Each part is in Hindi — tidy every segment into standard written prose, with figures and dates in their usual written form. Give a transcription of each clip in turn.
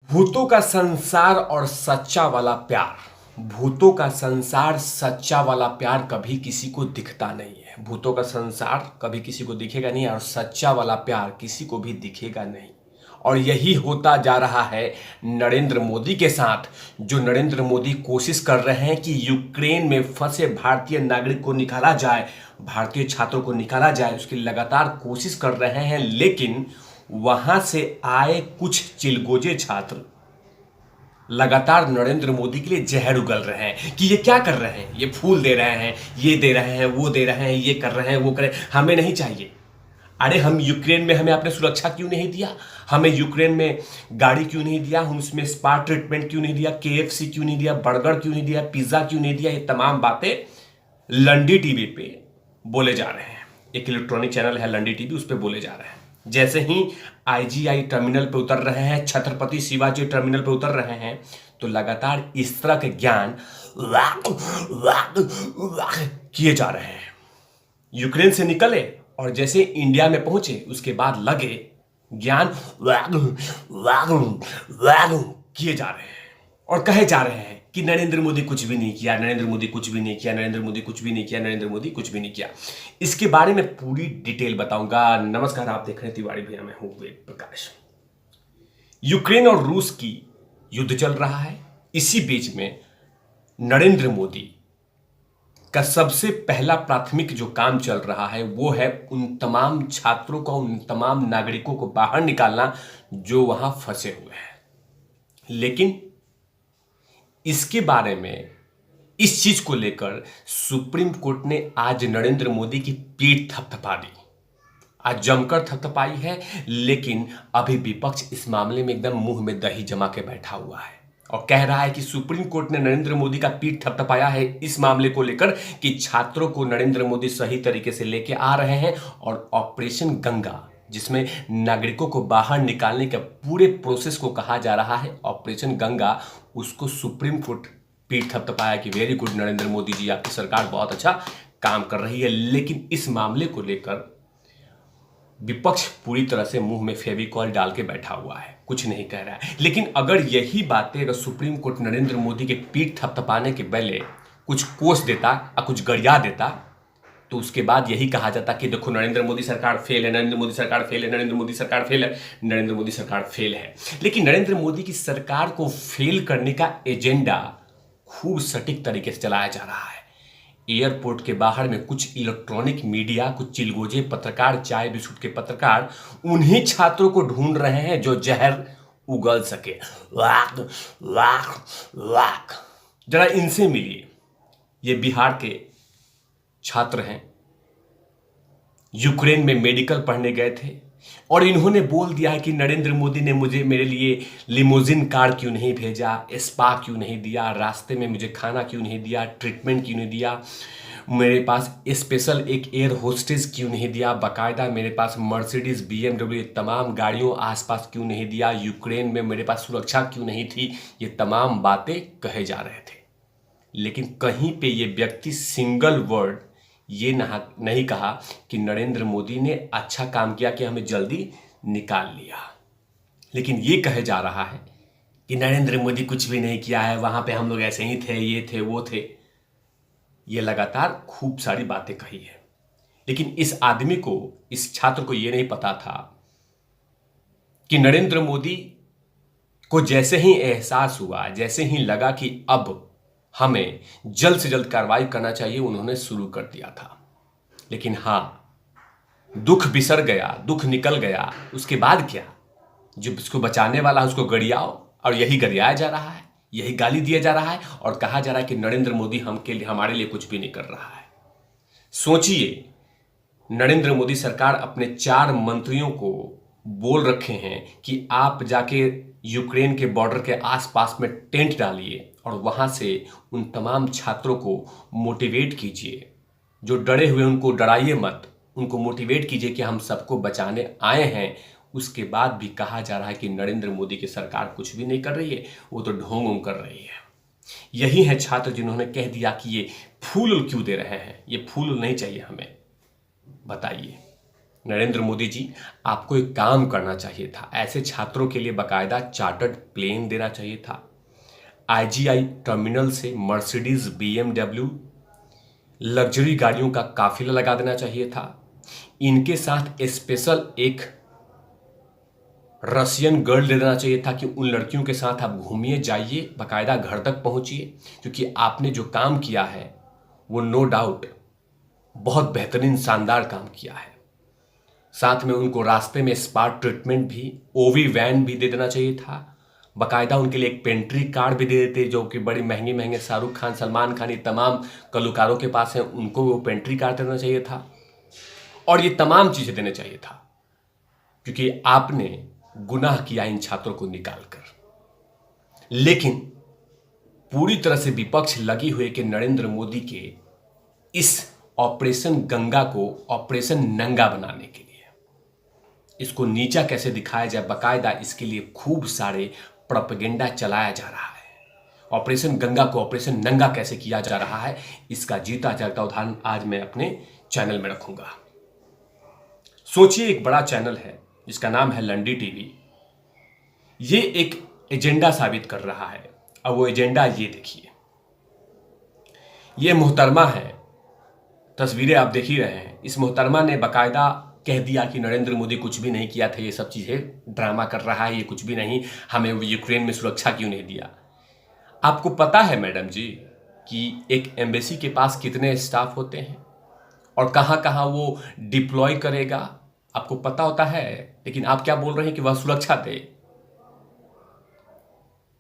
भूतों का संसार और सच्चा वाला प्यार। भूतों का संसार सच्चा वाला प्यार कभी किसी को दिखता नहीं है। भूतों का संसार कभी किसी को दिखेगा नहीं और सच्चा वाला प्यार किसी को भी दिखेगा नहीं। और यही होता जा रहा है नरेंद्र मोदी के साथ। जो नरेंद्र मोदी कोशिश कर रहे हैं कि यूक्रेन में फंसे भारतीय नागरिक को निकाला जाए, भारतीय छात्रों को निकाला जाए, उसकी लगातार कोशिश कर रहे हैं। लेकिन वहां से आए कुछ चिलगोजे छात्र लगातार नरेंद्र मोदी के लिए जहर उगल रहे हैं कि ये क्या कर रहे हैं, ये फूल दे रहे हैं, ये दे रहे हैं, वो दे रहे हैं, ये कर रहे हैं, वो कर रहे हैं, हमें नहीं चाहिए। अरे हम यूक्रेन में, हमें आपने सुरक्षा क्यों नहीं दिया? हमें यूक्रेन में गाड़ी क्यों नहीं दिया? हम उसमें स्पा ट्रीटमेंट क्यों नहीं दिया? केएफसी क्यों नहीं दिया? बर्गर क्यों नहीं दिया? पिज्जा क्यों नहीं दिया? ये तमाम बातें लंडी टीवी पे बोले जा रहे हैं। एक इलेक्ट्रॉनिक चैनल है लंडी टीवी, उस पर बोले जा रहे हैं। जैसे ही आईजीआई टर्मिनल पे उतर रहे हैं, छत्रपति शिवाजी टर्मिनल पे उतर रहे हैं, तो लगातार इस तरह के ज्ञान किए जा रहे हैं। यूक्रेन से निकले और जैसे इंडिया में पहुंचे उसके बाद लगे ज्ञान किए जा रहे हैं और कहे जा रहे हैं कि नरेंद्र मोदी कुछ भी नहीं किया, नरेंद्र मोदी कुछ भी नहीं किया, नरेंद्र मोदी कुछ भी नहीं किया, नरेंद्र मोदी कुछ भी नहीं किया। इसके बारे में पूरी डिटेल बताऊंगा। नमस्कार, आप देख रहे हैं तिवारी भैया, मैं हूं वेद प्रकाश। यूक्रेन और रूस की युद्ध चल रहा है। इसी बीच में नरेंद्र मोदी का सबसे पहला प्राथमिक जो काम चल रहा है वो है उन तमाम छात्रों को, उन तमाम नागरिकों को बाहर निकालना जो वहां फंसे हुए हैं। लेकिन इसके बारे में, इस चीज को लेकर सुप्रीम कोर्ट ने आज नरेंद्र मोदी की पीठ थपथपा दी। आज जमकर थपथपाई है। लेकिन अभी विपक्ष इस मामले में एकदम मुंह में दही जमा के बैठा हुआ है और कह रहा है कि सुप्रीम कोर्ट ने नरेंद्र मोदी का पीठ थपथपाया है इस मामले को लेकर कि छात्रों को नरेंद्र मोदी सही तरीके से लेके आ रहे हैं और ऑपरेशन गंगा, जिसमें नागरिकों को बाहर निकालने के पूरे प्रोसेस को कहा जा रहा है ऑपरेशन गंगा, उसको सुप्रीम कोर्ट पीठ थपथपाया कि वेरी गुड नरेंद्र मोदी जी, आपकी सरकार बहुत अच्छा काम कर रही है। लेकिन इस मामले को लेकर विपक्ष पूरी तरह से मुंह में फेविकॉल डाल के बैठा हुआ है, कुछ नहीं कह रहा है। लेकिन अगर यही बातें अगर सुप्रीम कोर्ट नरेंद्र मोदी के पीठ थपथपाने के बदले कुछ कोस देता या कुछ गरिया देता, तो उसके बाद यही कहा जाता कि देखो नरेंद्र मोदी सरकार फेल है, नरेंद्र मोदी सरकार फेल है, नरेंद्र मोदी सरकार फेल है, नरेंद्र मोदी सरकार फेल है। लेकिन नरेंद्र मोदी की सरकार को फेल करने का एजेंडा खूब सटीक तरीके से चलाया जा रहा है। एयरपोर्ट के बाहर में कुछ इलेक्ट्रॉनिक मीडिया, कुछ चिलगोजे पत्रकार, चाय बिस्कुट के पत्रकार उन्हीं छात्रों को ढूंढ रहे हैं जो जहर उगल सके। वाक वाक वाक, जरा इनसे मिलिए। ये बिहार के छात्र हैं, यूक्रेन में मेडिकल पढ़ने गए थे और इन्होंने बोल दिया है कि नरेंद्र मोदी ने मुझे, मेरे लिए लिमोजिन कार क्यों नहीं भेजा, स्पा क्यों नहीं दिया, रास्ते में मुझे खाना क्यों नहीं दिया, ट्रीटमेंट क्यों नहीं दिया, मेरे पास स्पेशल एक एयर होस्टेस क्यों नहीं दिया, बाकायदा मेरे पास मर्सिडीज, बीएमडब्ल्यू, तमाम गाड़ियों आसपास क्यों नहीं दिया, यूक्रेन में मेरे पास सुरक्षा क्यों नहीं थी। ये तमाम बातें कहे जा रहे थे। लेकिन कहीं पे ये व्यक्ति सिंगल वर्ड ये नहीं कहा कि नरेंद्र मोदी ने अच्छा काम किया कि हमें जल्दी निकाल लिया। लेकिन ये कहे जा रहा है कि नरेंद्र मोदी कुछ भी नहीं किया है, वहां पे हम लोग ऐसे ही थे, ये थे, वो थे। ये लगातार खूब सारी बातें कही है। लेकिन इस आदमी को, इस छात्र को ये नहीं पता था कि नरेंद्र मोदी को जैसे ही एहसास हुआ, जैसे ही लगा कि अब हमें जल्द से जल्द कार्रवाई करना चाहिए, उन्होंने शुरू कर दिया था। लेकिन हां, दुख बिसर गया, दुख निकल गया, उसके बाद क्या? जो उसको बचाने वाला है उसको गरियाओ, और यही गरियाया जा रहा है, यही गाली दिया जा रहा है और कहा जा रहा है कि नरेंद्र मोदी हमारे लिए कुछ भी नहीं कर रहा है। सोचिए, नरेंद्र मोदी सरकार अपने 4 मंत्रियों को बोल रखे हैं कि आप जाके यूक्रेन के बॉर्डर के आसपास में टेंट डालिए और वहां से उन तमाम छात्रों को मोटिवेट कीजिए। जो डरे हुए उनको डराइए मत, उनको मोटिवेट कीजिए कि हम सबको बचाने आए हैं। उसके बाद भी कहा जा रहा है कि नरेंद्र मोदी की सरकार कुछ भी नहीं कर रही है, वो तो ढोंग कर रही है। यही है छात्र जिन्होंने कह दिया कि ये फूल क्यों दे रहे हैं, ये फूल नहीं चाहिए हमें। बताइए। नरेंद्र मोदी जी, आपको एक काम करना चाहिए था। ऐसे छात्रों के लिए बाकायदा चार्टर्ड प्लेन देना चाहिए था। आईजीआई टर्मिनल से मर्सिडीज बीएमडब्ल्यू लग्जरी गाड़ियों का काफिला लगा देना चाहिए था। इनके साथ स्पेशल एक रशियन गर्ल दे देना चाहिए था कि उन लड़कियों के साथ आप घूमिए, जाइए, बाकायदा घर तक पहुंचिए, क्योंकि आपने जो काम किया है वो नो डाउट बहुत बेहतरीन शानदार काम किया है। साथ में उनको रास्ते में स्पा ट्रीटमेंट भी, ओवी वैन भी दे देना चाहिए था। बाकायदा उनके लिए एक पेंट्री कार भी दे देते, जो कि बड़ी महंगे महंगे शाहरुख खान, सलमान खान, ये तमाम कलाकारों के पास हैं, उनको वो पेंट्री कार देना चाहिए था। और ये तमाम चीजें देने चाहिए था, क्योंकि आपने गुनाह किया इन छात्रों को निकालकर। लेकिन पूरी तरह से विपक्ष लगी हुई कि नरेंद्र मोदी के इस ऑपरेशन गंगा को ऑपरेशन नंगा बनाने के लिए, इसको नीचा कैसे दिखाया जाए, बाकायदा इसके लिए खूब सारे प्रोपेगेंडा चलाया जा रहा है। ऑपरेशन गंगा को ऑपरेशन नंगा कैसे किया जा रहा है, इसका जीता जागता उदाहरण आज मैं अपने चैनल में रखूंगा। सोचिए, एक बड़ा चैनल है जिसका नाम है लंडी टीवी, ये एक एजेंडा साबित कर रहा है। अब वो एजेंडा ये देखिए, ये मोहतरमा है, तस्वीरें आप देख ही रहे हैं। इस मोहतरमा ने बाकायदा कह दिया कि नरेंद्र मोदी कुछ भी नहीं किया था, ये सब चीजें ड्रामा कर रहा है, ये कुछ भी नहीं, हमें यूक्रेन में सुरक्षा क्यों नहीं दिया। आपको पता है मैडम जी कि एक एम्बेसी के पास कितने स्टाफ होते हैं और कहां कहां वो डिप्लॉय करेगा, आपको पता होता है। लेकिन आप क्या बोल रहे हैं कि वह सुरक्षा दे।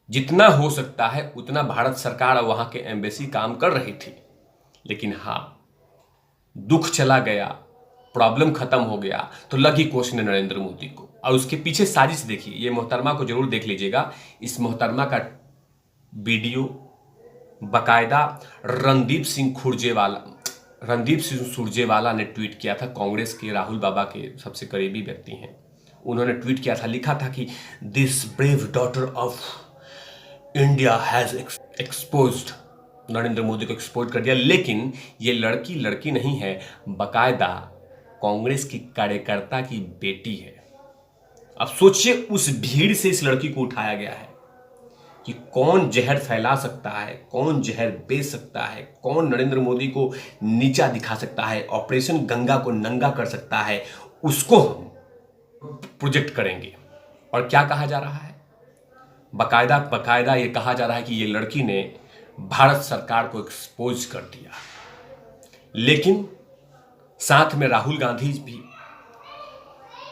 जितना हो सकता है उतना भारत सरकार और वहां के एम्बेसी काम कर रही थी। लेकिन हाँ, दुख चला गया, प्रॉब्लम खत्म हो गया, तो लगी कोसने नरेंद्र मोदी को। और उसके पीछे साजिश देखिए, ये मोहतरमा को जरूर देख लीजिएगा। इस मोहतरमा का वीडियो बाकायदा रणदीप सिंह सुरजेवाला ने ट्वीट किया था। कांग्रेस के राहुल बाबा के सबसे करीबी व्यक्ति हैं, उन्होंने ट्वीट किया था, लिखा था कि this brave daughter of India has exposed, Narendra Modi को एक्सपोज कर दिया। लेकिन ये लड़की नहीं है, बाकायदा कांग्रेस की कार्यकर्ता की बेटी है। अब सोचिए, उस भीड़ से इस लड़की को उठाया गया है कि कौन जहर फैला सकता है, कौन जहर बेच सकता है, कौन नरेंद्र मोदी को नीचा दिखा सकता है, ऑपरेशन गंगा को नंगा कर सकता है, उसको हम प्रोजेक्ट करेंगे। और क्या कहा जा रहा है, बाकायदा ये कहा जा रहा है कि ये लड़की ने भारत सरकार को एक्सपोज कर दिया। लेकिन साथ में राहुल गांधी भी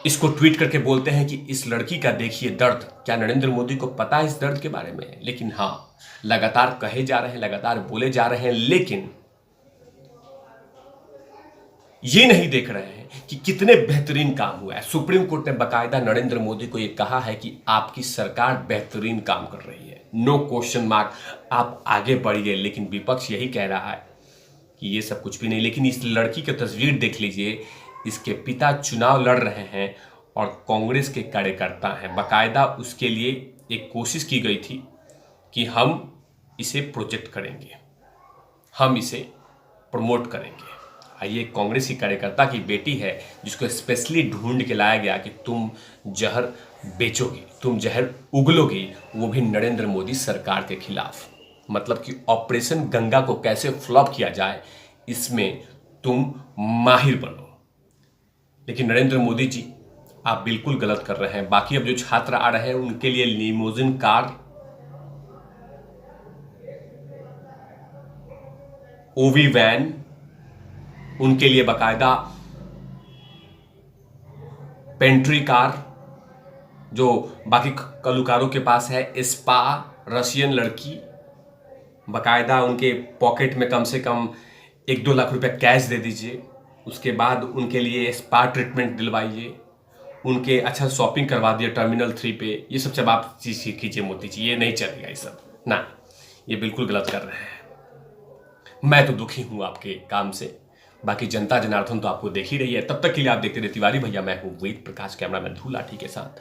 इसको ट्वीट करके बोलते हैं कि इस लड़की का देखिए दर्द। क्या नरेंद्र मोदी को पता है इस दर्द के बारे में? लेकिन हाँ, लगातार कहे जा रहे हैं, लगातार बोले जा रहे हैं, लेकिन ये नहीं देख रहे हैं कि कितने बेहतरीन काम हुआ है। सुप्रीम कोर्ट ने बाकायदा नरेंद्र मोदी को यह कहा है कि आपकी सरकार बेहतरीन काम कर रही है, नो क्वेश्चन मार्क, आप आगे बढ़िए। लेकिन विपक्ष यही कह रहा है कि ये सब कुछ भी नहीं। लेकिन इस लड़की की तस्वीर देख लीजिए, इसके पिता चुनाव लड़ रहे हैं और कांग्रेस के कार्यकर्ता हैं। बाकायदा उसके लिए एक कोशिश की गई थी कि हम इसे प्रोजेक्ट करेंगे, हम इसे प्रमोट करेंगे। ये कांग्रेस की कार्यकर्ता की बेटी है, जिसको स्पेशली ढूंढ के लाया गया कि तुम जहर बेचोगी, तुम जहर उगलोगी, वो भी नरेंद्र मोदी सरकार के खिलाफ। मतलब कि ऑपरेशन गंगा को कैसे फ्लॉप किया जाए, इसमें तुम माहिर बनो। लेकिन नरेंद्र मोदी जी, आप बिल्कुल गलत कर रहे हैं। बाकी अब जो छात्र आ रहे हैं उनके लिए लिमोजिन कार, ओवी वैन, उनके लिए बाकायदा पेंट्री कार, जो बाकी कलाकारों के पास है, स्पा, रशियन लड़की, बाकायदा उनके पॉकेट में कम से कम 1-2 लाख रुपए कैश दे दीजिए। उसके बाद उनके लिए स्पा ट्रीटमेंट दिलवाइए, उनके अच्छा शॉपिंग करवा दिए टर्मिनल 3 पे। ये सब जब आप चीज कीजिए मोदी जी, ये नहीं चलेगा, ये सब ना, ये बिल्कुल गलत कर रहे हैं। मैं तो दुखी हूं आपके काम से। बाकी जनता जनार्दन तो आपको देख ही रही है। तब तक के लिए आप देखते रहे तिवारी भैया। मैं हूं वेद प्रकाश, कैमरा मैन धूलाठी के साथ।